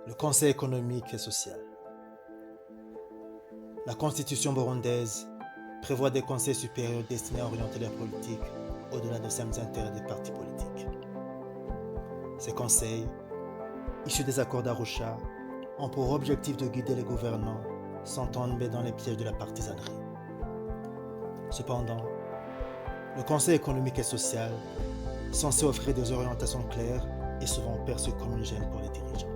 Le Conseil économique et social. La Constitution burundaise prévoit des conseils supérieurs destinés à orienter la politique au-delà des simples intérêts des partis politiques. Ces conseils, issus des accords d'Arusha, ont pour objectif de guider les gouvernants sans tomber dans les pièges de la partisanerie. Cependant, le Conseil économique et social, censé offrir des orientations claires, est souvent perçu comme une gêne pour les dirigeants.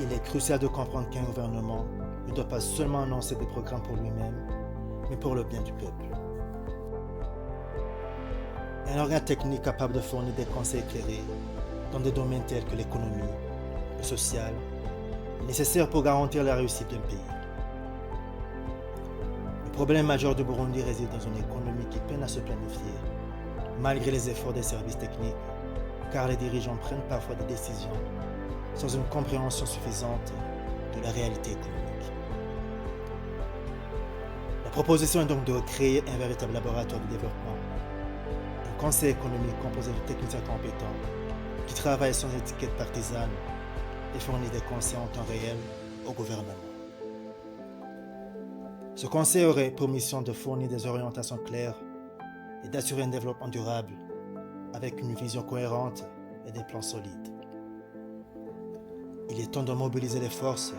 Il est crucial de comprendre qu'un gouvernement ne doit pas seulement annoncer des programmes pour lui-même, mais pour le bien du peuple. Un organe technique capable de fournir des conseils éclairés dans des domaines tels que l'économie, le social, nécessaires pour garantir la réussite d'un pays. Le problème majeur du Burundi réside dans une économie qui peine à se planifier, malgré les efforts des services techniques, car les dirigeants prennent parfois des décisions sans une compréhension suffisante de la réalité économique. La proposition est donc de créer un véritable laboratoire de développement, un conseil économique composé de techniciens compétents qui travaillent sans étiquette partisane et fournissent des conseils en temps réel au gouvernement. Ce conseil aurait pour mission de fournir des orientations claires et d'assurer un développement durable avec une vision cohérente et des plans solides. Il est temps de mobiliser les forces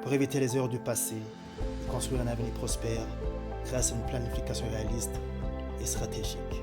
pour éviter les erreurs du passé et construire un avenir prospère grâce à une planification réaliste et stratégique.